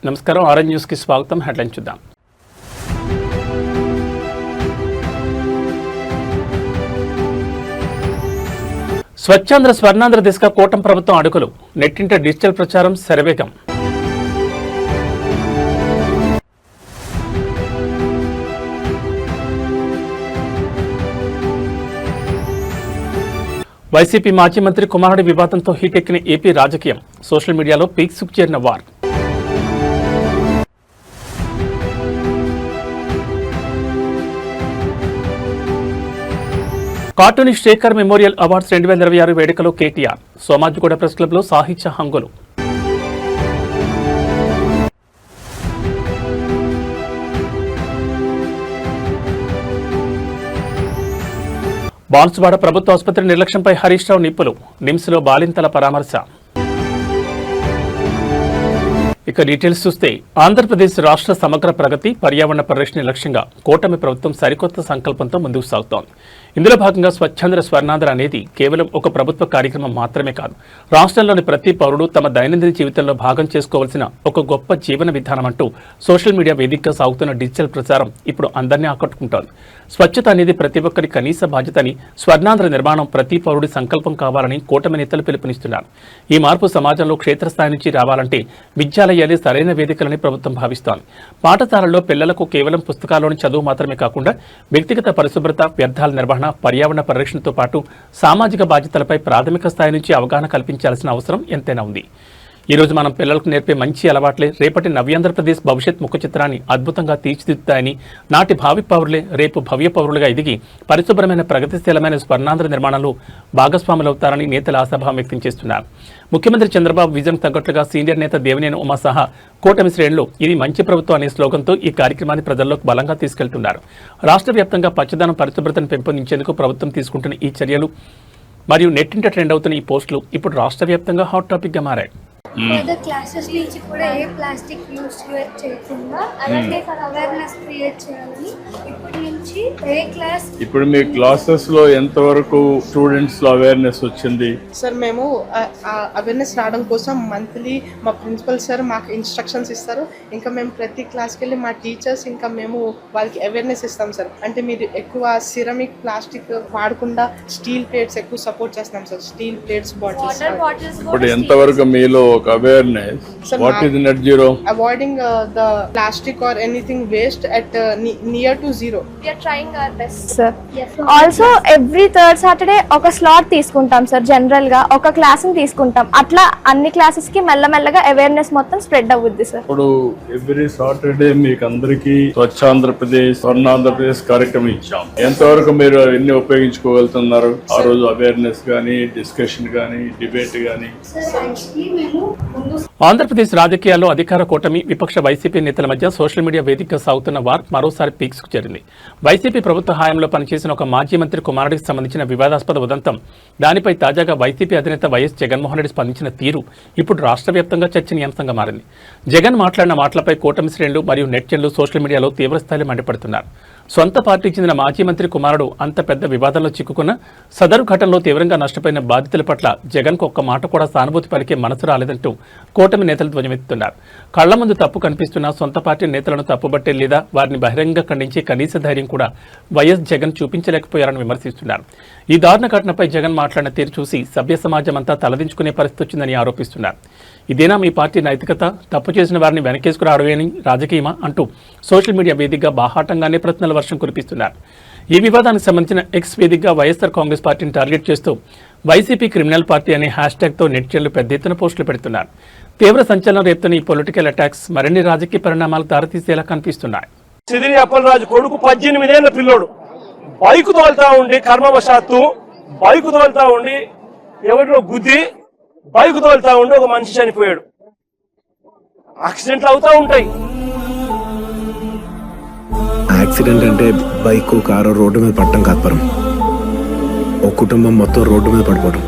నమస్కారం, orange news కి స్వాగతం. హెడ్లైన్ చూద్దాం. స్వచ్ఛాంధ్ర స్వర్ణాంధ్ర దిశగా కూటమి ప్రభుత్వం అడుగులు. నెట్టింట డిజిటల్ ప్రచారం శరవేగం. వైసీపీ మాజీ మంత్రి కుమారుడి వివాదంతో హీటెక్కిన ఏపీ రాజకీయం. సోషల్ మీడియాలో పీక్స్కు చేరిన war. Cartoonist Shekhar memorial awards 2026 వేడుకలో కేటీఆర్. సోమాజిగూడ ప్రెస్ క్లబ్లో సాహిత్య హంగులు. బాన్సువాడ ప్రభుత్వ ఆసుపత్రి నిర్లక్ష్యంపై హరీష్ రావు నిప్పులు. నిమ్స్లో బాలింతల పరామర్శ. ఇక డీటెయిల్స్ చూస్తే, ఆంధ్రప్రదేశ్ రాష్ట్ర సమగ్ర ప్రగతి, పర్యావరణ పరిరక్షణ లక్ష్యంగా కూటమి ప్రభుత్వం సరికొత్త సంకల్పంతో ముందుకు సాగుతోంది. ఇందులో భాగంగా స్వచ్ఛాంధ్ర స్వర్ణాంధ్ర అనేది కేవలం ఒక ప్రభుత్వ కార్యక్రమం మాత్రమే కాదు, రాష్ట్రంలోని ప్రతి పౌరుడు తమ దైనందిన జీవితంలో భాగం చేసుకోవాల్సిన ఒక గొప్ప జీవన విధానం అంటూ సోషల్ మీడియా వేదికగా సాగుతున్న డిజిటల్ ప్రచారం ఇప్పుడు అందరినీ ఆకట్టుకుంటోంది. స్వచ్ఛత అనేది ప్రతి ఒక్కరి కనీస బాధ్యతని, స్వర్ణాంధ్ర నిర్మాణం ప్రతి పౌరుడి సంకల్పం కావాలని కూటమి నేతలు పిలుపునిస్తున్నారు. ఈ మార్పు సమాజంలో క్షేత్రస్థాయి నుంచి రావాలంటే విద్యాలయాలే సరైన వేదికలని ప్రభుత్వం భావిస్తోంది. పాఠశాలల్లో పిల్లలకు కేవలం పుస్తకాల్లోని చదువు మాత్రమే కాకుండా వ్యక్తిగత పరిశుభ్రత, వ్యర్థాల నిర్వహణ, పర్యావరణ పరిరక్షణతో పాటు సామాజిక బాధ్యతలపై ప్రాథమిక స్థాయి నుంచి అవగాహన కల్పించాల్సిన అవసరం ఎంతైనా ఉంది. ఈ రోజు మనం పిల్లలకు నేర్పే మంచి అలవాట్లే రేపటి నవ్యాంధ్రప్రదేశ్ భవిష్యత్ ముఖ చిత్రాన్ని అద్భుతంగా తీర్చిదిద్దుతాయని, నాటి భావి పౌరులే రేపు భవ్య పౌరులుగా ఎదిగి పరిశుభ్రమైన ప్రగతిశీలమైన స్వర్ణాంధ్ర నిర్మాణంలో భాగస్వాములవుతారని నేతలు ఆశాభావం వ్యక్తం చేస్తున్నారు. ముఖ్యమంత్రి చంద్రబాబు విజన్ తగ్గట్లుగా సీనియర్ నేత దేవినేని ఉమా సహా కూటమి శ్రేణులు ఇది మంచి ప్రభుత్వం అనే స్లోగన్తో ఈ కార్యక్రమాన్ని ప్రజల్లోకి బలంగా తీసుకెళ్తున్నారు. రాష్ట్ర వ్యాప్తంగా పచ్చదనం, పరిశుభ్రతను పెంపొందించేందుకు ప్రభుత్వం తీసుకుంటున్న ఈ చర్యలు మరియు నెట్టింట ట్రెండ్ అవుతున్న ఈ పోస్టులు ఇప్పుడు రాష్ట్ర వ్యాప్తంగా హాట్ టాపిక్గా మారాయి. క్లాసెస్ నుంచి కూడా ఏ ప్లాస్టిక్ యూస్ చేయకుండా అలాగే అవేర్నెస్ క్రియేట్ చేయాలని ఇప్పటి నుంచి ఏ క్లాస్. ఇప్పుడు మీ క్లాసెస్ లో ఎంత వరకు స్టూడెంట్స్ లో అవేర్నెస్ వచ్చింది? సార్ మేము అవేర్నెస్ రావడం కోసం మంత్లీ మా ప్రిన్సిపల్ సార్ మాకు ఇన్స్ట్రక్షన్స్ ఇస్తారు. ఇంకా మేము ప్రతి క్లాస్కి వెళ్ళి మా టీచర్స్ ఇంకా మేము వాళ్ళకి అవేర్నెస్ ఇస్తాం సార్. అంటే మీరు ఎక్కువ సిరమిక్ ప్లాస్టిక్ వాడకుండా స్టీల్ ప్లేట్స్ ఎక్కువ సపోర్ట్ చేస్తాం సార్. Steel plates, bottles. ఇప్పుడు ఎంత వరకు మీలో awareness? Sir, what is net zero? Avoiding the plastic or anything waste at near to zero. We are trying our best, sir. Yes. Also every third Saturday ఒక slot తీసుకుంటాం sir. General గా ఒక class ని తీసుకుంటాం. అట్లా అన్ని classes కి మెల్లమెల్లగా అవేర్నెస్ మొత్తం స్ప్రెడ్ అవుద్ది సార్. ఇప్పుడు ఎవ్రీ సాటర్డే మీకు అందరికి స్వచ్ఛ ఆంధ్రప్రదేశ్, స్వర్ణాంధ్రప్రదేశ్ కార్యక్రమం ఇచ్చాం. ఎంతవరకు మీరు ఎన్ని ఉపయోగించుకోగలుగుతున్నారు? ఆ రోజు అవేర్నెస్ గానీ, డిస్కషన్ గానీ, డిబేట్ గానీ. ఆంధ్రప్రదేశ్ రాజకీయాల్లో అధికార కూటమి, విపక్ష వైసీపీ నేతల మధ్య సోషల్ మీడియా వేదికగా సాగుతున్న వార్ మరోసారి పీక్స్కు చేరింది. వైసీపీ ప్రభుత్వ హయాంలో పనిచేసిన ఒక మాజీ మంత్రి కుమారుడికి సంబంధించిన వివాదాస్పద ఉదంతం, దానిపై తాజాగా వైసీపీ అధినేత వైఎస్ జగన్మోహన్ రెడ్డి స్పందించిన తీరు ఇప్పుడు రాష్ట్ర వ్యాప్తంగా చర్చనీయాంశంగా మారింది. జగన్ మాట్లాడిన మాటలపై కూటమి శ్రేణులు మరియు నెటిజన్లు సోషల్ మీడియాలో తీవ్రస్థాయిలో మండిపడుతున్నారు. సొంత పార్టీకి చెందిన మాజీ మంత్రి కుమారుడు అంత పెద్ద వివాదంలో చిక్కుకున్న సదరు ఘటనలో తీవ్రంగా నష్టపోయిన బాధితుల పట్ల జగన్కు ఒక్క మాట కూడా సానుభూతి పలికే మనసు రాలేదంటూ కూటమి నేతలు ధ్వజమెత్తుతున్నారు. కళ్ల ముందు తప్పు కనిపిస్తున్న సొంత పార్టీ నేతలను తప్పుబట్టే లేదా వారిని బహిరంగంగా ఖండించే కనీస ధైర్యం కూడా వైఎస్ జగన్ చూపించలేకపోయారని విమర్శిస్తున్నారు. ఈ దారుణ ఘటనపై జగన్ మాట్లాడిన తీరు చూసి సభ్య సమాజం అంతా తలదించుకునే పరిస్థితి వచ్చిందని ఆరోపిస్తున్నారు. ఇదేనా మీ పార్టీ నైతికత? తప్పు చేసిన వారిని వెనకేసుకురావడమేని రాజకీయమా అంటూ సోషల్ మీడియా వేదికగా బాహాటంగానే ప్రశ్నల వర్షం కురిపిస్తున్నారు. ఈ వివాదానికి సంబంధించిన ఎక్స్ వేదికగా వైఎస్ఆర్ కాంగ్రెస్ పార్టీని టార్గెట్ చేస్తూ వైసీపీ క్రిమినల్ పార్టీ అనే హ్యాష్ట్యాగ్తో నెటిజన్లు పెద్ద ఎత్తున పోస్టులు పెడుతున్నారు. తీవ్ర సంచలనం రేపుతున్న ఈ పొలిటికల్ అటాక్స్ మరిన్ని రాజకీయ పరిణామాలకు దారితీసేలా కనిపిస్తున్నాయి. సిదిరి అప్పలరాజు కొడుకు 18 ఏళ్ల పిల్లోడు బైకు తోలుతా ఉండి కర్మవశాత్తు బైకు తోలుతా ఉండి ఎవరిలో గుద్ది బైకు తోలుతా ఉండి ఒక మనిషి చనిపోయాడు. యాక్సిడెంట్లు అవుతా ఉంటాయి. యాక్సిడెంట్ అంటే బైక్, కారు రోడ్డు మీద పడటం కాదు పరం, ఒక కుటుంబం మొత్తం రోడ్డు మీద పడిపోవడం.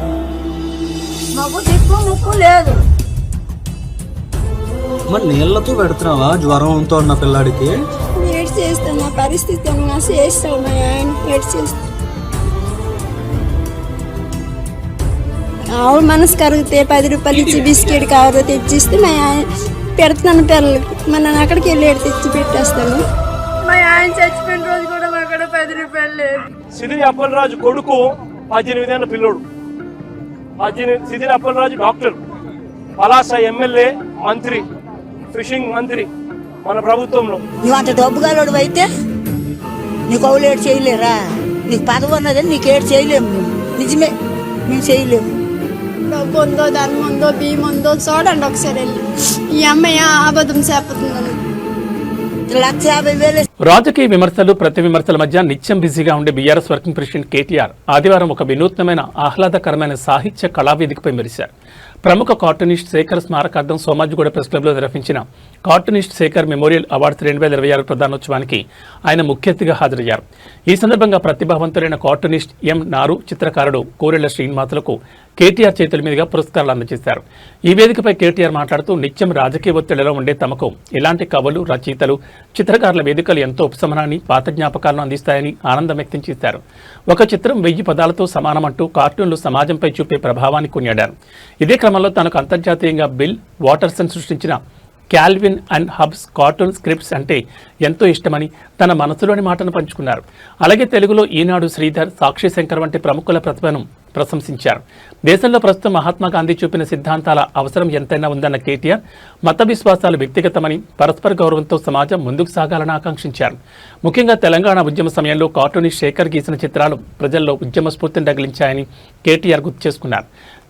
మాకు దిక్కు ముక్కు లేదు. మరి నీళ్లతో పెడుతున్నావా జ్వరంతో ఉన్న పిల్లాడికి? ఏడ్ చేస్తాను, నా పరిస్థితి చేస్తాను, మా ఆయన ఏడ్ చేస్తాను. ఆవిడ మనసు కరిగితే 10 రూపాయలు ఇచ్చి బిస్కెట్ కవర్ తెచ్చిస్తే మా ఆయన పెడుతున్నాను పిల్లలకి. మరి నేను అక్కడికి వెళ్ళి తెచ్చి పెట్టేస్తాను. మా ఆయన చచ్చిపోయిన రోజు కూడా మా అక్కడ 10 రూపాయలు లేదు. సిదిరి అప్పలరాజు కొడుకు 18 ఏళ్ళ పిల్లోడు. సిదిరి అప్పలరాజు డాక్టర్, పలాస ఎమ్మెల్యే, మంత్రి, ఫిషింగ్ మంత్రి మన ప్రభుత్వంలో. నువ్వు అంత డబ్బుగాలోడు అయితే నీకు అవులేడు చేయలేరా? నీకు పదవి ఉన్నదని నీకు ఏడు చేయలేము. నిజమే, మేము చేయలేము. డబ్బు ఉందో, ధనం ఉందో, బియ్యం ఉందో చూడండి ఒకసారి వెళ్ళి. ఈ అమ్మాయి అబద్ధం చెప్పుతుందని 1,50,000. రాజకీయ విమర్శలు, ప్రతి విమర్శల మధ్య నిత్యం బిజీగా ఉండే బీఆర్ఎస్ వర్కింగ్ ప్రెసిడెంట్ కేటీఆర్ ఆదివారం ఒక వినూత్నమైన, ఆహ్లాదకరమైన సాహిత్య కళావేదికపై మెరిశారు. ప్రముఖ కార్టూనిస్ట్ శేఖర్ స్మారకార్థం సోమాజిగూడ ప్రెస్ క్లబ్లో నిర్వహించిన కార్టూనిస్ట్ శేఖర్ మెమోరియల్ అవార్డ్స్ 2026 ప్రదానోత్సవానికి ఆయన ముఖ్య అతిథిగా హాజరయ్యారు. ఈ సందర్భంగా ప్రతిభావంతులైన కార్టూనిస్ట్ ఎం నారు, చిత్రకారుడు కోరెళ్ల శ్రీనివాసులకు కేటీఆర్ చేతుల మీదుగా పురస్కారాలు అందజేశారు. ఈ వేదికపై కేటీఆర్ మాట్లాడుతూ నిత్యం రాజకీయ ఒత్తిడిలో ఉండే తమకు ఇలాంటి కవులు, రచయితలు, చిత్రకారుల వేదికలు ఎంతో ఉపశమనాన్ని, పాత జ్ఞాపకాలను అందిస్తాయని ఆనందం వ్యక్తం చేశారు. ఒక చిత్రం 1000 పదాలతో సమానమంటూ కార్టూన్లు సమాజంపై చూపే ప్రభావాన్ని కొనియాడారు. ఇదే క్రమంలో తనకు అంతర్జాతీయంగా బిల్ వాటర్సన్ సృష్టించిన Calvin and Hobbes cartoon scripts అంటే ఎంతో ఇష్టమని తన మనసులోని మాటను పంచుకున్నారు. అలాగే తెలుగులో ఈనాడు, శ్రీధర్, సాక్షి శంకర్ వంటి ప్రముఖుల ప్రతిభను ప్రశంసించారు. దేశంలో ప్రస్తుతం మహాత్మా గాంధీ చూపిన సిద్ధాంతాల అవసరం ఎంతైనా ఉందన్న కేటీఆర్ మత విశ్వాసాలు వ్యక్తిగతమని, పరస్పర గౌరవంతో సమాజం ముందుకు సాగాలని ఆకాంక్షించారు. ముఖ్యంగా తెలంగాణ ఉద్యమ సమయంలో కార్టూనిస్ట్ శేఖర్ గీసిన చిత్రాలు ప్రజల్లో ఉద్యమ స్ఫూర్తిని రగిలించాయని కేటీఆర్ గుర్తు చేసుకున్నారు.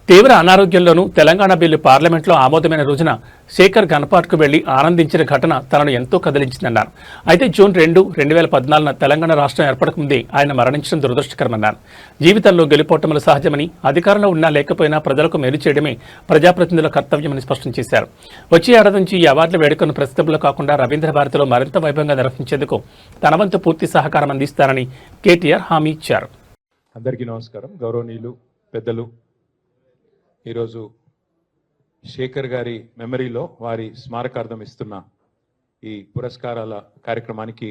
తీవ్ర అనారోగ్యంలోనూ తెలంగాణ బిల్లు పార్లమెంట్లో ఆమోదమైన రోజున శేఖర్ గణపాట్కు వెళ్లి ఆనందించిన ఘటన తనను ఎంతో కదిలించిందన్నారు. అయితే జూన్ 2, 2014 తెలంగాణ రాష్ట్రం ఏర్పడకముందే ఆయన మరణించడం దురదృష్టకరమన్నారు. జీవితంలో గెలుపోటములు సహజమని, అధికారంలో ఉన్నా లేకపోయినా ప్రజలకు మేలు చేయడమే ప్రజాప్రతినిధుల కర్తవ్యమని స్పష్టం చేశారు. వచ్చే ఏడాది నుంచి ఈ అవార్డుల వేడుకను ప్రెస్ క్లబ్లో కాకుండా రవీంద్ర భారతిలో మరింత వైభవంగా నిర్వహించేందుకు తన వంతు పూర్తి సహకారం అందిస్తారని కేటీఆర్ హామీ ఇచ్చారు. అందరికీ నమస్కారం. గౌరవనీయులు, పెద్దలు, ఈరోజు శేఖర్ గారి మెమరీలో వారి స్మారకార్థం ఇస్తున్న ఈ పురస్కారాల కార్యక్రమానికి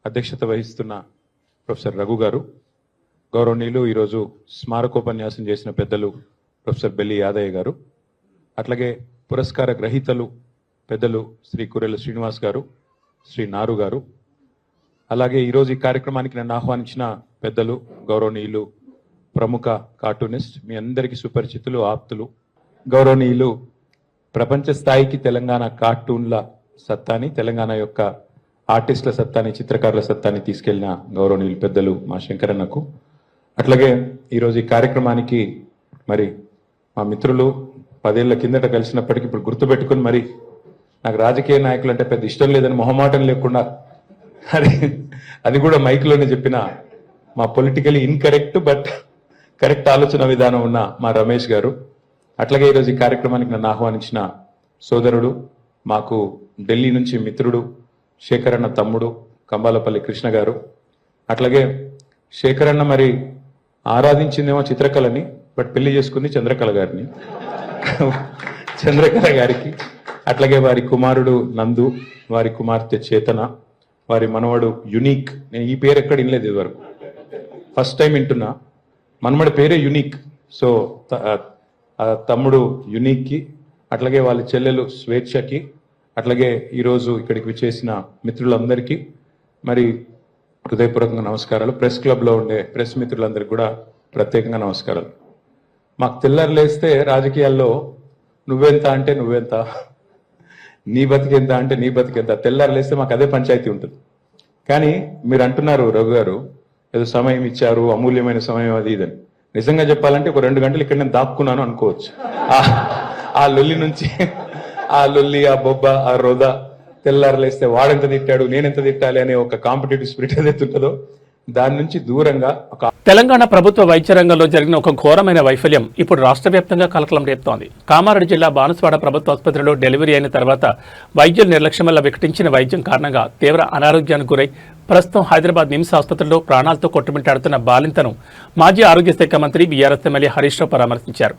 అధ్యక్షత వహిస్తున్న ప్రొఫెసర్ రఘు గారు, గౌరవనీయులు ఈరోజు స్మారకోపన్యాసం చేసిన పెద్దలు ప్రొఫెసర్ బెల్లి యాదయ్య గారు, అట్లాగే పురస్కార గ్రహీతలు పెద్దలు శ్రీ కోరెళ్ల శ్రీనివాస్ గారు, శ్రీ నారు గారు, అలాగే ఈరోజు ఈ కార్యక్రమానికి నన్ను ఆహ్వానించిన పెద్దలు గౌరవనీయులు ప్రముఖ కార్టూనిస్ట్, మీ అందరికీ సుపరిచితులు, ఆప్తులు, గౌరవనీయులు, ప్రపంచ స్థాయికి తెలంగాణ కార్టూన్ల సత్తాని, తెలంగాణ యొక్క ఆర్టిస్టుల సత్తాని, చిత్రకారుల సత్తాని తీసుకెళ్లిన గౌరవనీయులు పెద్దలు మా శంకరన్నకు, అట్లాగే ఈరోజు ఈ కార్యక్రమానికి మరి మా మిత్రులు 10 ఏళ్ల కిందట కలిసినప్పటికీ ఇప్పుడు గుర్తుపెట్టుకుని మరి నాకు రాజకీయ నాయకులు అంటే పెద్ద ఇష్టం లేదని మొహమాటం లేకుండా అది కూడా మైక్లోనే చెప్పిన మా పొలిటికలీ ఇన్కరెక్ట్ బట్ కరెక్ట్ ఆలోచన విధానం ఉన్న మా రమేష్ గారు, అట్లాగే ఈరోజు ఈ కార్యక్రమానికి నన్ను ఆహ్వానించిన సోదరుడు, మాకు ఢిల్లీ నుంచి మిత్రుడు, శేఖరన్న తమ్ముడు కంబాలపల్లి కృష్ణ గారు, అట్లాగే శేఖరన్న మరి ఆరాధించిందేమో చిత్రకళని, బట్ పెళ్లి చేసుకుంది చంద్రకళ గారిని, చంద్రకళ గారికి, అట్లాగే వారి కుమారుడు నందు, వారి కుమార్తె చేతన, వారి మనవడు యునీక్. నేను ఈ పేరు ఎక్కడ వినలేదు ఇదివరకు, ఫస్ట్ టైం వింటున్నా. మనమడి పేరే యునీక్. సో తమ్ముడు యునీక్కి, అట్లాగే వాళ్ళ చెల్లెలు స్వేచ్ఛకి, అట్లాగే ఈరోజు ఇక్కడికి విచ్చేసిన మిత్రులందరికీ మరి హృదయపూర్వకంగా నమస్కారాలు. ప్రెస్ క్లబ్లో ఉండే ప్రెస్ మిత్రులందరికీ కూడా ప్రత్యేకంగా నమస్కారాలు. మాకు తెల్లారు లేస్తే రాజకీయాల్లో నువ్వెంత అంటే నువ్వెంత, నీ బతికెంత అంటే నీ బతికెంత, తెల్లారు లేస్తే మాకు అదే పంచాయతీ ఉంటుంది. కానీ మీరు అంటున్నారు రఘు గారు ఏదో సమయం ఇచ్చారు, అమూల్యమైన సమయం అది ఇదని. నిజంగా చెప్పాలంటే ఒక 2 గంటలు ఇక్కడ నేను దాక్కున్నాను అనుకోవచ్చు. ఆ లొల్లి నుంచి, ఆ లొల్లి, ఆ బొబ్బ, ఆ రొద, తెల్లారలేస్తే వాడెంత తిట్టాడు నేనెంత తిట్టాలి అనే ఒక కాంపిటేటివ్ స్పిరిట్ ఏదైతే ఉంటుందో దాని నుంచి దూరంగా తెలంగాణ ప్రభుత్వ వైద్య రంగంలో జరిగిన ఒక ఘోరమైన వైఫల్యం ఇప్పుడు రాష్ట్ర వ్యాప్తంగా కలకలం రేపుతోంది. కామారెడ్డి జిల్లా బానుస్వాడ ప్రభుత్వ ఆసుపత్రిలో డెలివరీ అయిన తర్వాత వైద్యుల నిర్లక్ష్యం వల్ల వికటించిన వైద్యం కారణంగా తీవ్ర అనారోగ్యానికి గురై ప్రస్తుతం హైదరాబాద్ నిమ్స్ ఆసుపత్రిలో ప్రాణాలతో కొట్టుమిట్టాడుతున్న బాలింతను మాజీ ఆరోగ్య శాఖ మంత్రి బీఆర్ఎస్ ఎమ్మెల్యే హరీష్ రావు పరామర్శించారు.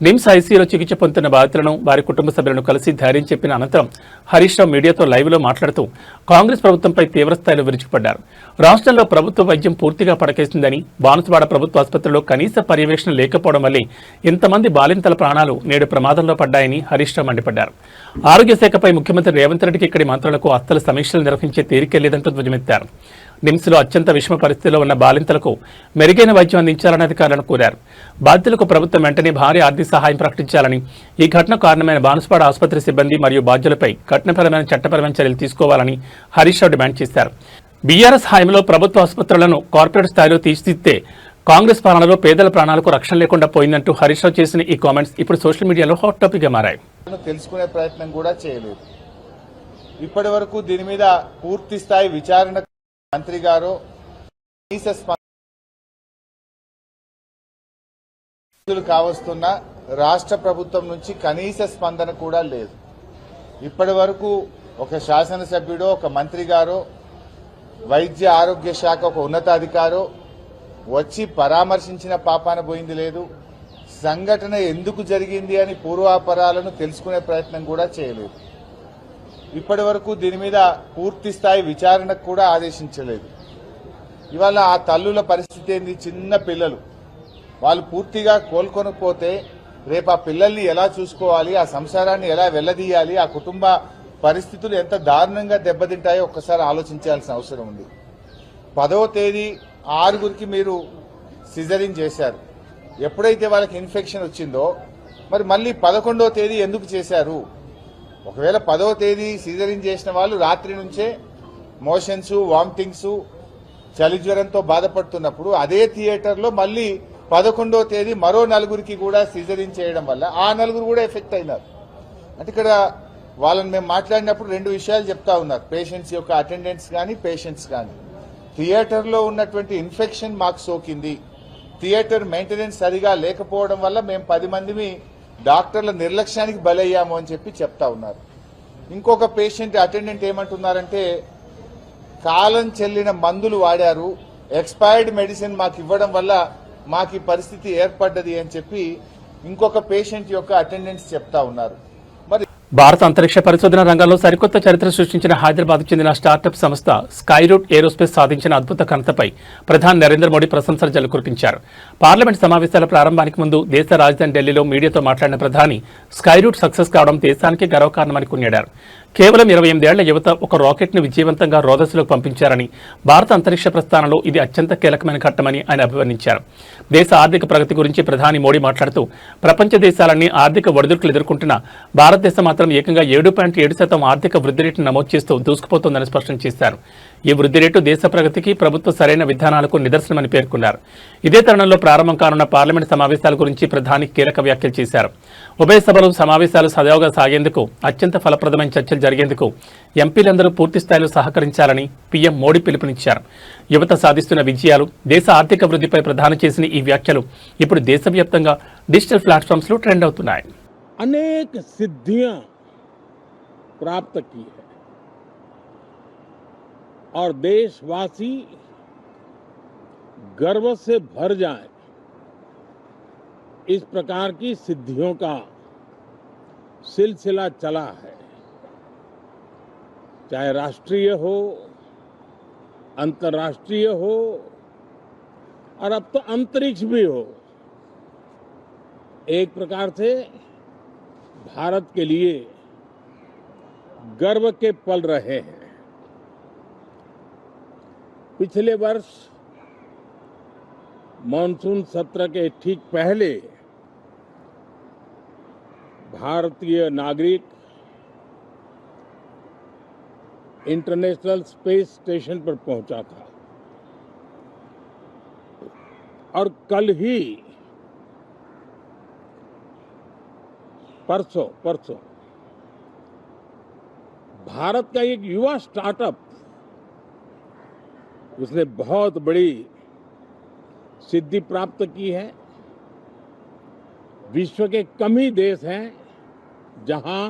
నిమ్స్ ఐసీయూలో చికిత్స పొందుతున్న బాధితులను వారి కుటుంబ సభ్యులను కలిసి ధైర్యం చెప్పిన అనంతరం హరీష్ రావు మీడియాతో లైవ్లో మాట్లాడుతూ కాంగ్రెస్ ప్రభుత్వంపై తీవ్రస్థాయిలో విరుచుకుపడ్డారు. రాష్ట్రంలో ప్రభుత్వ వైద్యం పూర్తిగా పడకేసిందని, బాన్సువాడ ప్రభుత్వ ఆసుపత్రిలో కనీస పర్యవేక్షణ లేకపోవడం వల్లే ఇంతమంది బాలింతల ప్రాణాలు నేడు ప్రమాదంలో పడ్డాయని హరీష్ రావు మండిపడ్డారు. ఆరోగ్య శాఖపై ముఖ్యమంత్రి రేవంత్ రెడ్డికి ఇక్కడి మంత్రులకు అస్సలు సమీక్షలు నిర్వహించే తీరికే లేదంటూ ధ్వజమెత్తారు. నిమ్స్లో అత్యంత విషమ పరిస్థితిలో ఉన్న బాలింతలకు మెరుగైన వైద్యం అందించాలని అధికారులను కోరారు. బాధితులకు ప్రభుత్వం వెంటనే భారీ ఆర్థిక సహాయం ప్రకటించాలని, ఈ ఘటనకు కారణమైన బాన్సువాడ ఆసుపత్రి సిబ్బంది మరియు బాధ్యులపై కఠినపరమైన చట్టపరమైన చర్యలు తీసుకోవాలని హరీష్ రావు డిమాండ్ చేశారు. బీఆర్ఎస్ హయాంలో ప్రభుత్వ ఆసుపత్రులను కార్పొరేట్ స్థాయిలో తీర్చిదిద్దే కాంగ్రెస్ పాలనలో పేదల ప్రాణాలకు రక్షణ లేకుండా పోయిందంటూ హరీష్ రావు చేసిన ఈ కామెంట్స్ ఇప్పుడు సోషల్ మీడియాలో హాట్ టాపిక్ గా మారాయి. తెలుసుకునే ప్రయత్నం కూడా చేయలేదు. ఇప్పటి వరకు దీని మీద పూర్తి స్థాయి విచారణ మంత్రి గారు కావస్తున్న రాష్ట్ర ప్రభుత్వం నుంచి కనీస స్పందన కూడా లేదు. ఇప్పటి వరకు ఒక శాసనసభ్యుడు, ఒక మంత్రి గారు, వైద్య ఆరోగ్య శాఖ ఒక ఉన్నతాధికారు వచ్చి పరామర్శించిన పాపాన పోయింది లేదు. సంఘటన ఎందుకు జరిగింది అని పూర్వాపరాలను తెలుసుకునే ప్రయత్నం కూడా చేయలేదు. ఇప్పటి వరకు దీని మీద పూర్తి స్థాయి విచారణకు కూడా ఆదేశించలేదు. ఇవాళ ఆ తల్లుల పరిస్థితి ఏంది? చిన్న పిల్లలు, వాళ్ళు పూర్తిగా కోలుకొనకపోతే రేపు ఆ పిల్లల్ని ఎలా చూసుకోవాలి, ఆ సంసారాన్ని ఎలా వెళ్లదీయాలి, ఆ కుటుంబ పరిస్థితులు ఎంత దారుణంగా దెబ్బతింటాయో ఒక్కసారి ఆలోచించాల్సిన అవసరం ఉంది. 10వ తేదీ 6గురికి మీరు సిజరింగ్ చేశారు. ఎప్పుడైతే వాళ్ళకి ఇన్ఫెక్షన్ వచ్చిందో మరి మళ్ళీ 11వ తేదీ ఎందుకు చేశారు? ఒకవేళ 10వ తేదీ సిజరింగ్ చేసిన వాళ్ళు రాత్రి నుంచే మోషన్స్, వామిటింగ్స్, చలి జ్వరంతో బాధపడుతున్నప్పుడు అదే థియేటర్లో మళ్ళీ 11వ తేదీ మరో 4గురికి కూడా సిజరింగ్ చేయడం వల్ల ఆ 4గురు కూడా ఎఫెక్ట్ అయినారు. అంటే ఇక్కడ వాళ్ళని మేము మాట్లాడినప్పుడు 2 విషయాలు చెప్తా ఉన్నారు. పేషెంట్స్ యొక్క అటెండెంట్స్ కానీ, పేషెంట్స్ కానీ, థియేటర్లో ఉన్నటువంటి ఇన్ఫెక్షన్ మాకు సోకింది, థియేటర్ మెయింటెనెన్స్ సరిగా లేకపోవడం వల్ల మేము 10 మందిని డాక్టర్ల నిర్లక్ష్యానికి బలయ్యాము అని చెప్పి చెప్తా ఉన్నారు. ఇంకొక పేషెంట్ అటెండెంట్ ఏమంటున్నారంటే కాలం చెల్లిన మందులు వాడారు, ఎక్స్పైర్డ్ మెడిసిన్ మాకు ఇవ్వడం వల్ల మాకు ఈ పరిస్థితి ఏర్పడ్డది అని చెప్పి ఇంకొక పేషెంట్ యొక్క అటెండెంట్స్ చెప్తా ఉన్నారు. భారత అంతరిక్ష పరిశోధన రంగంలో సరికొత్త చరిత్ర సృష్టించిన హైదరాబాద్కు చెందిన స్టార్టప్ సంస్థ స్కైరూట్ ఏరోస్పేస్ సాధించిన అద్భుత ఘనతపై ప్రధాని నరేంద్ర మోడీ ప్రశంసలు జల్లుకురిపించారు. పార్లమెంట్ సమావేశాల ప్రారంభానికి ముందు దేశ రాజధాని ఢిల్లీలో మీడియాతో మాట్లాడిన ప్రధాని స్కైరూట్ సక్సెస్ కావడం దేశానికి గర్వకారణమని కొనియాడారు. కేవలం 28 ఏళ్ల యువత ఒక రాకెట్ను విజయవంతంగా రోదస్సులోకి పంపించారని, భారత అంతరిక్ష ప్రస్థానంలో ఇది అత్యంత కీలకమైన ఘట్టమని ఆయన అభివర్ణించారు. దేశ ఆర్థిక ప్రగతి గురించి ప్రధాని మోడీ మాట్లాడుతూ ప్రపంచ దేశాలన్నీ ఆర్థిక ఒడిదుడుకులు ఎదుర్కొంటున్న భారతదేశం మాత్రం ఏకంగా 7.7% ఆర్థిక వృద్ధి రేటును నమోదు చేస్తూ దూసుకుపోతోందని స్పష్టం చేశారు. ఈ వృద్ధి రేటు దేశ ప్రగతికి, ప్రభుత్వ సరైన విధానాలకు నిదర్శనమని పేర్కొన్నారు. ఇదే తరుణంలో ప్రారంభం కానున్న పార్లమెంట్ సమావేశాల గురించి ప్రధాని కీలక వ్యాఖ్యలు చేశారు. ఉభయ సభలు సమావేశాలు సజావుగా సాగేందుకు, అత్యంత ఫలప్రదమైన చర్చలు జరిగేందుకు ఎంపీలందరూ పూర్తి స్థాయిలో సహకరించాలని పీఎం మోడీ పిలుపునిచ్చారు. యువత సాధిస్తున్న విజయాలు, దేశ ఆర్థిక వృద్ధిపై ప్రధాని చేసిన ఈ వ్యాఖ్యలు ఇప్పుడు దేశవ్యాప్తంగా డిజిటల్ ప్లాట్ఫామ్స్ లో ట్రెండ్ అవుతున్నాయి. अनेक सिद्धियां प्राप्त की है और देशवासी गर्व से भर जाए, इस प्रकार की सिद्धियों का सिलसिला चला है. चाहे राष्ट्रीय हो, अंतर्राष्ट्रीय हो और अब तो अंतरिक्ष भी हो. एक प्रकार से भारत के लिए गर्व के पल रहे हैं. पिछले वर्ष मॉनसून सत्र के ठीक पहले भारतीय नागरिक इंटरनेशनल स्पेस स्टेशन पर पहुंचा था और कल ही परसों भारत का एक युवा स्टार्टअप, उसने बहुत बड़ी सिद्धि प्राप्त की है. विश्व के कम ही देश हैं जहां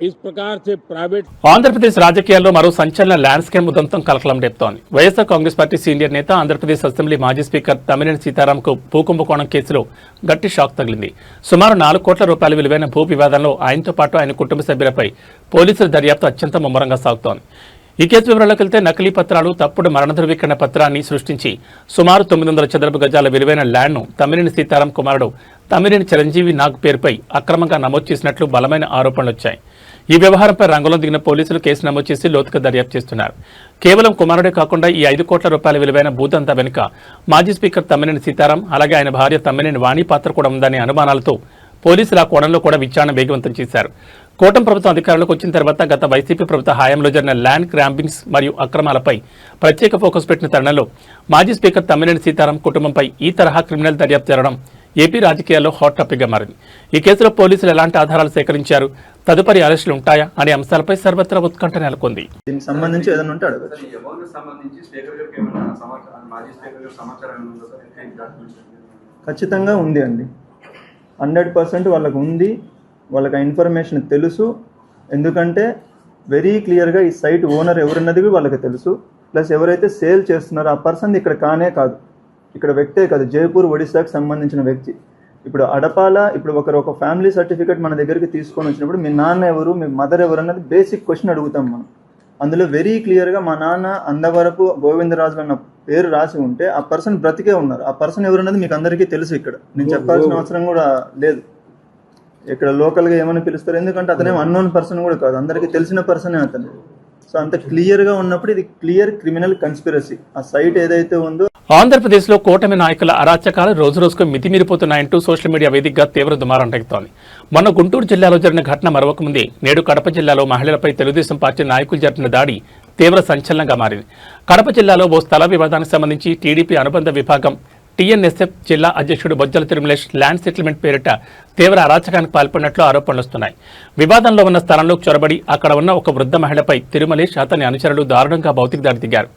इस प्रकार से प्राइवेट ఆంధ్రప్రదేశ్ రాజకీయాల్లో మరో సంచలన ల్యాండ్స్కేప్ ఉదంతం కలకలం రేపుతోంది. వైఎస్ఆర్ కాంగ్రెస్ పార్టీ సీనియర్ నేత ఆంధ్రప్రదేశ్ అసెంబ్లీ మాజీ స్పీకర్ తమ్మినేని సీతారాంకు భూకుంభకోణం కేసులో గట్టి షాక్ తగిలింది. సుమారు 4 కోట్ల రూపాయల విలువైన భూ వివాదంలో ఆయనతో పాటు ఆయన కుటుంబ సభ్యులపై పోలీసుల దర్యాప్తు అత్యంత ముమ్మరంగా సాగుతోంది. ఈ కేసు వివరాల్లోకి వెళ్తే నకిలీ పత్రాలు, తప్పుడు మరణ ధృవీకరణ పత్రాన్ని సృష్టించి సుమారు 900 చదరపు గజాల విలువైన ల్యాండ్ను తమ్మినేని సీతారాం కుమారుడు తమ్మినేని చిరంజీవి నాగ్ పేరుపై అక్రమంగా నమోదు చేసినట్లు బలమైన ఆరోపణలు వచ్చాయి. ఈ వ్యవహారంపై రంగంలో దిగిన పోలీసులు కేసు నమోదు చేసి లోతుగా దర్యాప్తు చేస్తున్నారు. కేవలం కుమారుడే కాకుండా ఈ 5 కోట్ల రూపాయల విలువైన భూదంతా వెనుక మాజీ స్పీకర్ తమ్మినేని సీతారాం, అలాగే ఆయన భార్య తమ్మినేని వాణి పాత్ర కూడా ఉందనే అనుమానాలతో పోలీసులు ఆ కోణంలో కూడా విచారణ వేగవంతం చేశారు. కూటమి ప్రభుత్వం అధికారంలోకి వచ్చిన తర్వాత గత వైసీపీ ప్రభుత్వ హయాంలో జరిగిన ల్యాండ్ గ్రాంబింగ్స్ మరియు అక్రమాలపై ప్రత్యేక ఫోకస్ పెట్టిన తరుణంలో మాజీ స్పీకర్ తమ్మినేని సీతారాం కుటుంబంపై ఈ తరహా క్రిమినల్ దర్యాప్తు జరగడం ఏపీ రాజకీయాల్లో హాట్ టాపిక్గా మారింది. ఈ కేసులో పోలీసులు ఎలాంటి ఆధారాలు సేకరించారు, తదుపరి అరెస్టులు ఉంటాయా అనే అంశాలపై సర్వత్రా ఉత్కంఠ నెలకొంది. దీనికి సంబంధించి ఏదైనా ఉంటే అడగచ్చు. ఖచ్చితంగా ఉంది అండి, 100% వాళ్ళకు ఉంది. వాళ్ళకి ఆ ఇన్ఫర్మేషన్ తెలుసు. ఎందుకంటే వెరీ క్లియర్గా ఈ సైట్ ఓనర్ ఎవరున్నది వాళ్ళకి తెలుసు. ప్లస్ ఎవరైతే సేల్ చేస్తున్నారో ఆ పర్సన్ ఇక్కడ కానే కాదు, ఇక్కడ వ్యక్తే కాదు, జైపూర్ ఒడిశాకు సంబంధించిన వ్యక్తి. ఇప్పుడు అడపాల, ఇప్పుడు ఒక ఫ్యామిలీ సర్టిఫికేట్ మన దగ్గరికి తీసుకొని వచ్చినప్పుడు మీ నాన్న ఎవరు, మీ మదర్ ఎవరు అన్నది బేసిక్ క్వశ్చన్ అడుగుతాం మనం. అందులో వెరీ క్లియర్గా మా నాన్న అంతవరకు గోవిందరాజు అన్న పేరు రాసి ఉంటే ఆ పర్సన్ బ్రతికే ఉన్నారు. ఆ పర్సన్ ఎవరున్నది మీకు అందరికీ తెలుసు. ఇక్కడ నేను చెప్పాల్సిన అవసరం కూడా లేదు. ఇక్కడ లోకల్గా ఏమని పిలుస్తారు, ఎందుకంటే అతనేం అన్నోన్ పర్సన్ కూడా కాదు, అందరికీ తెలిసిన పర్సనే అతను. సో అంత క్లియర్గా ఉన్నప్పుడు ఇది క్లియర్ క్రిమినల్ కన్స్పిరసీ. ఆ సైట్ ఏదైతే ఉందో ఆంధ్రప్రదేశ్లో కూటమి నాయకుల అరాచకాలు రోజురోజుకు మితిమీరిపోతున్నాయంటూ సోషల్ మీడియా వేదికగా తీవ్ర దుమారం రేగుతోంది. మొన్న గుంటూరు జిల్లాలో జరిగిన ఘటన మరొక ముందే నేడు కడప జిల్లాలో మహిళలపై తెలుగుదేశం పార్టీ నాయకులు జరిపిన దాడి తీవ్ర సంచలనంగా మారింది. కడప జిల్లాలో ఓ స్థల వివాదానికి సంబంధించి టీడీపీ అనుబంధ విభాగం టీఎన్ఎస్ఎఫ్ జిల్లా అధ్యక్షుడు బొజ్జల తిరుమలేష్ ల్యాండ్ సెటిల్మెంట్ పేరిట తీవ్ర అరాచకానికి పాల్పడినట్లు ఆరోపణలు వస్తున్నాయి. వివాదంలో ఉన్న స్థలంలోకి చొరబడి అక్కడ ఉన్న ఒక వృద్ధ మహిళపై తిరుమలేష్, అతని అనుచరులు దారుణంగా భౌతిక దాడి దిగారు.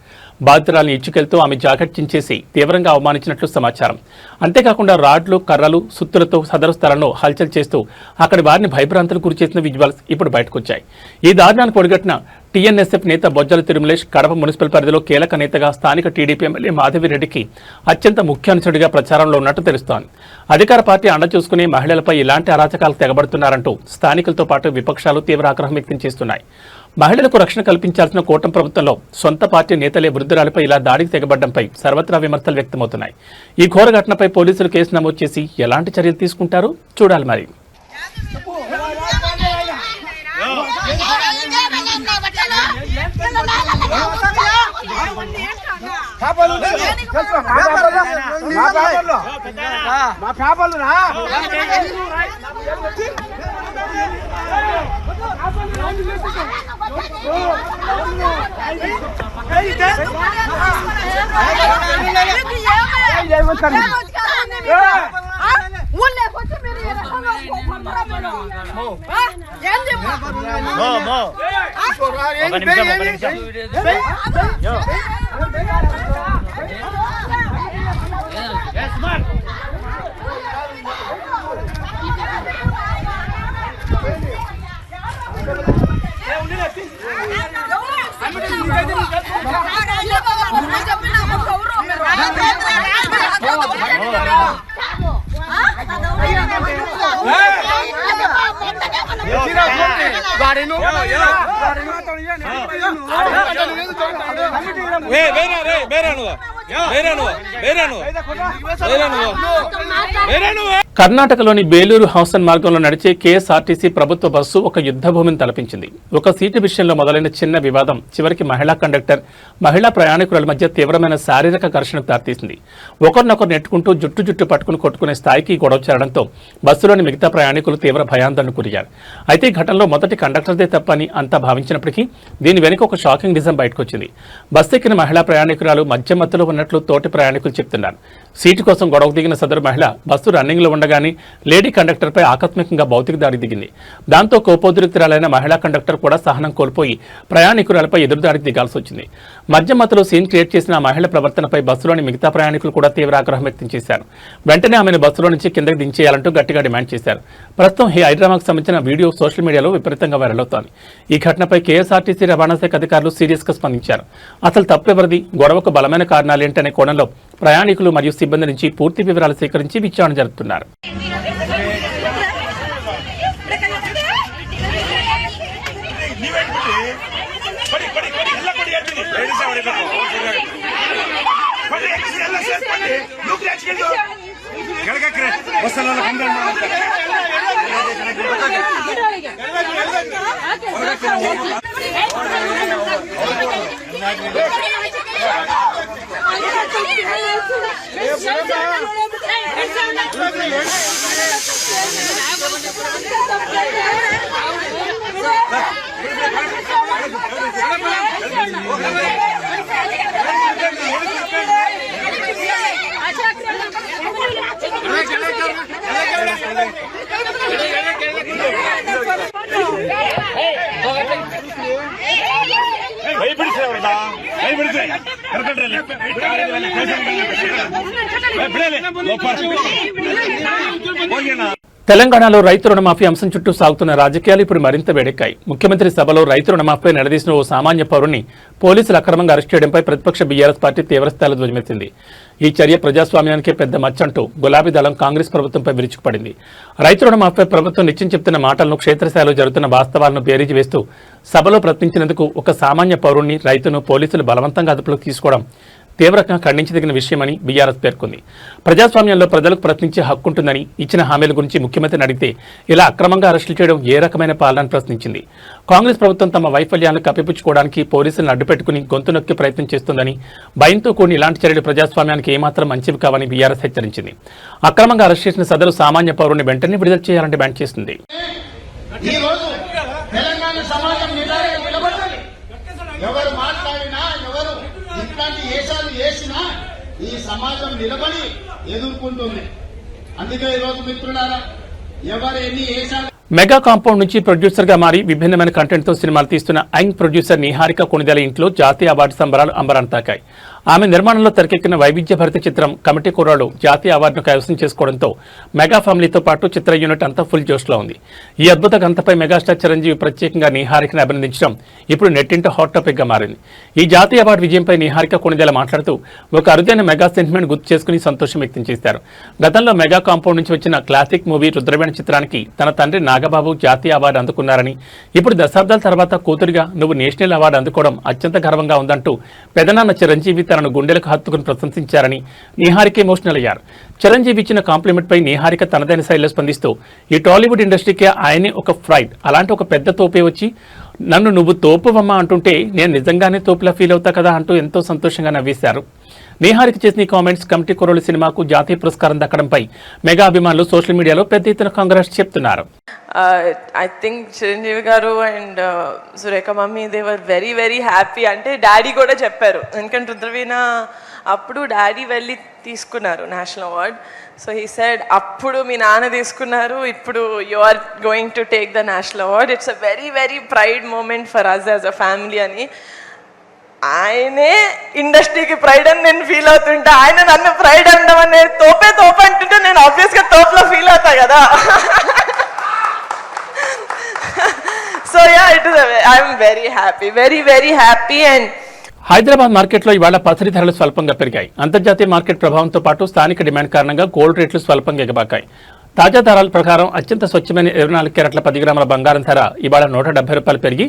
బాధితురాలను ఇచ్చుకెళ్తూ ఆమె జాకెట్ చించేసి తీవ్రంగా అవమానించినట్లు సమాచారం. అంతేకాకుండా రాడ్లు, కర్రలు, సుత్తులతో సదరు స్థలంలో హల్చల్ చేస్తూ అక్కడి వారిని భయభ్రాంతులకు గురిచేసిన విజువల్స్ ఇప్పుడు బయటకొచ్చాయి. ఈ దారుణానికి ఒడిగట్టిన టీఎన్ఎస్ఎఫ్ నేత బొజ్జల తిరుమలేష్ కడప మున్సిపల్ పరిధిలో కీలక నేతగా స్థానిక టీడీపీ ఎమ్మెల్యే మాధవిరెడ్డికి అత్యంత ముఖ్య అనుచరుడిగా ప్రచారంలో ఉన్నట్టు తెలుస్తోంది. అధికార పార్టీ అండ చూసుకుని మహిళలపై ఇలాంటి అరాచకాలు తెగబడుతున్నారంటూ స్థానికులతో పాటు విపక్షాలు తీవ్ర ఆగ్రహం వ్యక్తం చేస్తున్నాయి. మహిళలకు రక్షణ కల్పించాల్సిన కూటమి ప్రభుత్వంలో సొంత పార్టీ నేతలే వృద్ధురాలపై ఇలా దాడికి తెగబడ్డంపై సర్వత్రా విమర్శలు వ్యక్తమవుతున్నాయి. ఈ ఘోర ఘటనపై పోలీసులు కేసు నమోదు చేసి ఎలాంటి చర్యలు తీసుకుంటారో చూడాలి. మరి కర్ణాటకలోని బేలూరు హౌసన్ మార్గంలో నడిచే కేఎస్ఆర్టీసీ ప్రభుత్వ బస్సు ఒక యుద్ధ భూమిని తలపించింది. ఒక సీటు విషయంలో మొదలైన చిన్న వివాదం చివరికి మహిళా కండక్టర్, మహిళా ప్రయాణికుల మధ్య తీవ్రమైన శారీరక ఘర్షణకు దారితీసింది. ఒకరినొకరు నెట్టుకుంటూ జుట్టు పట్టుకుని కొట్టుకునే స్థాయికి గొడవ చేరడంతో బస్సులోని మిగతా ప్రయాణికులు తీవ్ర భయాందోళనకు గురయ్యారు. అయితే ఈ ఘటనలో మొదటి కండక్టర్దే తప్పని అంతా భావించినప్పటికీ దీని వెనుక ఒక షాకింగ్ నిజం బయటకొచ్చింది. బస్సు ఎక్కిన మహిళా ప్రయాణికురాలు మధ్యమత్తులో ఉన్నట్లు తోటి ప్రయాణికులు చెప్తున్నారు. సీటు కోసం గొడవకు దిగిన సదరు మహిళ బస్సు రన్నింగ్ లో ఉండగానే లేడీ కండక్టర్పై ఆకస్మికంగా భౌతిక దాడి దిగింది. దాంతో కోపోద్రిక్తురాలైన మహిళా కండక్టర్ కూడా సహనం కోల్పోయి ప్రయాణికురాలపై ఎదురుదాడికి దిగాల్సి వచ్చింది. మధ్య మధ్యలో సీన్ క్రియేట్ చేసిన ఆ మహిళ ప్రవర్తనపై బస్సులోని మిగతా ప్రయాణికులు కూడా తీవ్ర ఆగ్రహం వ్యక్తం చేశారు. వెంటనే ఆమెను బస్సులో నుంచి కిందకి దించేయాలంటూ గట్టిగా డిమాండ్ చేశారు. ప్రస్తుతం ఈ హైడ్రామాకు సంబంధించిన వీడియో సోషల్ మీడియాలో విపరీతంగా వైరల్ అవుతోంది. ఈ ఘటనపై కేఎస్ఆర్టీసీ రవాణా శాఖ అధికారులు సీరియస్ గా స్పందించారు. అసలు తప్పెవరిది, గొడవకు బలమైన కారణాలేంటనే కోణంలో ప్రయాణికులు మరియు సిబ్బంది నుంచి పూర్తి వివరాలు సేకరించి విచారణ జరుపుతున్నారు. తెలంగాణలో రైతు రుణమాఫీ అంశం చుట్టూ సాగుతున్న రాజకీయాలు ఇప్పుడు మరింత వేడెక్కాయి. ముఖ్యమంత్రి సభలో రైతు రుణమాఫీపై నిలదీసిన ఓ సామాన్య పౌరుని పోలీసులు అక్రమంగా అరెస్ట్ చేయడంపై ప్రతిపక్ష బీఆర్ఎస్ పార్టీ తీవ్రస్థాయిలో ధ్వజమెత్తింది. ఈ చర్య ప్రజాస్వామ్యానికే పెద్ద మచ్చంటూ గులాబీ దళం కాంగ్రెస్ ప్రభుత్వంపై విరుచుకుపడింది. రైతు రుణమాఫీపై ప్రభుత్వం నిత్యం చెప్తున్న మాటలను క్షేత్రస్థాయిలో జరుగుతున్న వాస్తవాలను బేరీజు వేస్తూ సభలో ప్రశ్నించినందుకు ఒక సామాన్య పౌరుణ్ణి రైతును పోలీసులు బలవంతంగా అదుపులోకి తీసుకోవడం తీవ్రంగా ఖండించదగిన విషయమని బీఆర్ఎస్ పేర్కొంది. ప్రజాస్వామ్యంలో ప్రజలకు ప్రశ్నించే హక్కుంటుందని, ఇచ్చిన హామీల గురించి ముఖ్యమంత్రిని అడిగితే ఇలా అక్రమంగా అరెస్టులు చేయడం ఏ రకమైన పాలనని ప్రశ్నించింది. కాంగ్రెస్ ప్రభుత్వం తమ వైఫల్యాలను కప్పిపుచ్చుకోవడానికి పోలీసులను అడ్డుపెట్టుకుని గొంతు నొక్కి ప్రయత్నం చేస్తుందని, భయంతో కూడిన ఇలాంటి చర్యలు ప్రజాస్వామ్యానికి ఏమాత్రం మంచివి కావని బీఆర్ఎస్ హెచ్చరించింది. అక్రమంగా అరెస్ట్ చేసిన సదరు సామాన్య పౌరుని వెంటనే విడుదల చేయాలని డిమాండ్ చేసింది. ఎవరు మాట్లాడినా, ఎవరు ఇట్లాంటి వేషాలు వేసినా ఈ సమాజం నిలబడి ఎదుర్కొంటుంది. అందుకే ఈరోజు మిత్రులారా, ఎవరు ఎన్ని వేషాలు. మెగా కాంపౌండ్ నుంచి ప్రొడ్యూసర్ గా మారి విభిన్నమైన కంటెంట్ తో సినిమాలు తీస్తున్న యంగ్ ప్రొడ్యూసర్ నిహారిక కొణిదెల ఇంట్లో జాతీయ అవార్డు సంబరాలు అంబరాంతాకాయి. ఆమె నిర్మాణంలో తెరకెక్కిన వైవిధ్యభరిత చిత్రం కమిటీ కుర్రాడు జాతీయ అవార్డును కైవసం చేసుకోవడంతో మెగా ఫ్యామిలీతో పాటు చిత్ర యూనిట్ అంతా ఫుల్ జోష్లో ఉంది. ఈ అద్భుత గంతపై మెగాస్టార్ చిరంజీవి ప్రత్యేకంగా నిహారికను అభినందించడం ఇప్పుడు నెట్టింట హాట్ టాపిక్ గా మారింది. ఈ జాతీయ అవార్డు విజయంపై నిహారిక కొణిదెల మాట్లాడుతూ ఒక అరుదైన మెగా సెంటిమెంట్ గుర్తు చేసుకుని సంతోషం వ్యక్తం చేశారు. గతంలో మెగా కాంపౌండ్ నుంచి వచ్చిన క్లాసిక్ మూవీ రుద్రవేణ చిత్రానికి తన తండ్రి నాగబాబు జాతీయ అవార్డు అందుకున్నారని, ఇప్పుడు దశాబ్దాల తర్వాత కూతురిగా నువ్వు నేషనల్ అవార్డు అందుకోవడం అత్యంత గర్వంగా ఉందంటూ పెదనాన్న చిరంజీవి తనను గుండెలకు హత్తుకుని ప్రశంసించారని నిహారిక ఎమోషనల్ అయ్యారు. చిరంజీవి ఇచ్చిన కాంప్లిమెంట్ పై నిహారిక తనదైన శైలిలో స్పందిస్తూ ఈ టాలీవుడ్ ఇండస్ట్రీకే ఆయనే ఒక ఫ్రైడ్, అలాంటి ఒక పెద్ద తోపే వచ్చి నన్ను నువ్వు తోపువమ్మా అంటుంటే నేను నిజంగానే తోపులా ఫీల్ అవుతా కదా అంటూ ఎంతో సంతోషంగా నవ్వేశారు. నిహారిక చేసిన ఈ కామెంట్స్ కమిటీ కుర్రోళ్ళు సినిమాకు జాతీయ పురస్కారం దక్కడంపై మెగా అభిమానులు సోషల్ మీడియాలో పెద్ద ఎత్తున కాంగ్రెస్ చెప్తున్నారు. I think Chiranjeevi garu and Surekha mummy they were very very happy. అంటే డాడీ కూడా చెప్పారు, ఎందుకంటే రుద్రవీణ అప్పుడు డాడీ వెళ్ళి తీసుకున్నారు national award. So he said అప్పుడు మీ నాన్న తీసుకున్నారు, ఇప్పుడు you are going to take the national award. It's a very very pride moment for us as a family అని. ఆయనే ఇండస్ట్రీకి ప్రైడ్ అని నేను ఫీల్ అవుతుంటే, ఆయన నన్ను ప్రైడ్ అనడం అనేది తోపే అంటుంటే నేను ఆబ్వియస్గా తోపులో ఫీల్ అవుతా కదా. So yeah, I'm very happy, very very happy. And Hyderabad మార్కెట్లో ఇవాళ పసిడి ధరలు స్వల్పంగా పెరిగాయి. అంతర్జాతీయ మార్కెట్ ప్రభావంతో పాటు స్థానిక డిమాండ్ కారణంగా గోల్డ్ రేట్లు స్వల్పంగా ఎగబాకాయి. తాజా ధరల ప్రకారం అత్యంత స్వచ్ఛమైన 24 క్యారెట్ల 10 గ్రాముల బంగారం ధర ఇవాళ ₹170 పెరిగి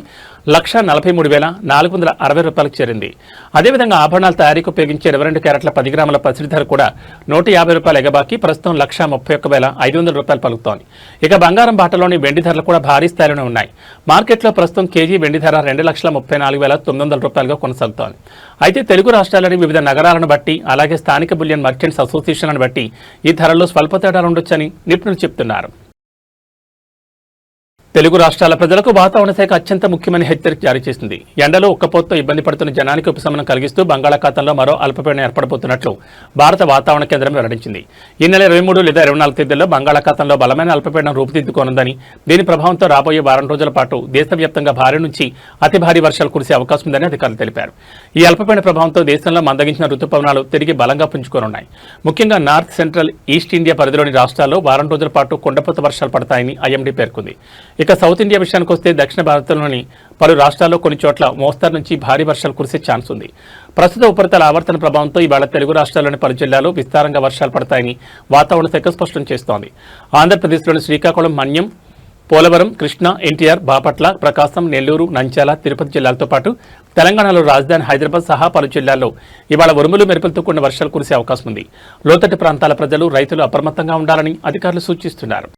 ₹1,43,460 చేరింది. అదేవిధంగా ఆభరణాల తయారీకి ఉపయోగించే 22 క్యారెట్ల 10 గ్రాముల పసిడి ధర కూడా ₹150 ఎగబాకి ప్రస్తుతం ₹131,500 పలుకుతోంది. ఇక బంగారం బాటలోని వెండి ధరలు కూడా భారీ స్థాయిలోనే ఉన్నాయి. మార్కెట్లో ప్రస్తుతం కేజీ వెండి ధర ₹2,34,900గా కొనసాగుతోంది. అయితే తెలుగు రాష్ట్రాలని వివిధ నగరాలను బట్టి, అలాగే స్థానిక బులియన్ మర్చెంట్స్ అసోసియేషన్లను బట్టి ఈ ధరల్లో స్వల్ప తేడాలు ఉండొచ్చని నిపుణులు చెప్తున్నారు. తెలుగు రాష్ట్రాల ప్రజలకు వాతావరణ శాఖ అత్యంత ముఖ్యమైన హెచ్చరిక జారీ చేసింది. ఎండలో ఉక్కపోతతో ఇబ్బంది పడుతున్న జనానికి ఉపశమనం కలిగిస్తూ బంగాళాఖాతంలో మరో అల్పపీడనం ఏర్పడబోతున్నట్లు భారత వాతావరణ కేంద్రం వెల్లడించింది. ఈ నెల 23 లేదా 24 తేదీల్లో బంగాళాఖాతంలో బలమైన అల్పపీడనం రూపుదిద్దుకోనుందని, దీని ప్రభావంతో రాబోయే వారం రోజుల పాటు దేశవ్యాప్తంగా భారీ నుంచి అతి భారీ వర్షాలు కురిసే అవకాశం ఉందని అధికారులు తెలిపారు. ఈ అల్పపీడన ప్రభావంతో దేశంలో మందగించిన రుతుపవనాలు తిరిగి బలంగా పుంజుకోనున్నాయి. ముఖ్యంగా నార్త్ సెంట్రల్ ఈస్ట్ ఇండియా పరిధిలోని రాష్ట్రాల్లో వారం రోజుల పాటు కుండపోత వర్షాలు పడతాయని ఐఎండీ పేర్కొంది. ఇక సౌత్ ఇండియా విషయానికి వస్తే దక్షిణ భారతంలోని పలు రాష్ట్రాల్లో కొన్ని చోట్ల మోస్తరు నుంచి భారీ వర్షాలు కురిసే ఛాన్స్ ఉంది. ప్రస్తుత ఉపరితల ఆవర్తన ప్రభావంతో ఇవాళ తెలుగు రాష్ట్రాల్లోని పలు జిల్లాల్లో విస్తారంగా వర్షాలు పడతాయని వాతావరణ శాఖ స్పష్టం చేస్తోంది. ఆంధ్రప్రదేశ్లోని శ్రీకాకుళం, మన్యం, పోలవరం, కృష్ణా, ఎన్టీఆర్, బాపట్ల, ప్రకాశం, నెల్లూరు, నంద్యాల, తిరుపతి జిల్లాలతో పాటు తెలంగాణలో రాజధాని హైదరాబాద్ సహా పలు జిల్లాల్లో ఇవాళ ఉరుములు మెరుపులతో కూడిన వర్షాలు కురిసే అవకాశం ఉంది. లోతట్టు ప్రాంతాల ప్రజలు, రైతులు అప్రమత్తంగా ఉండాలని అధికారులు సూచిస్తున్నారు.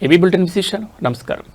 ఏబీ బులెటిన్ విశేషాలు. నమస్కారం.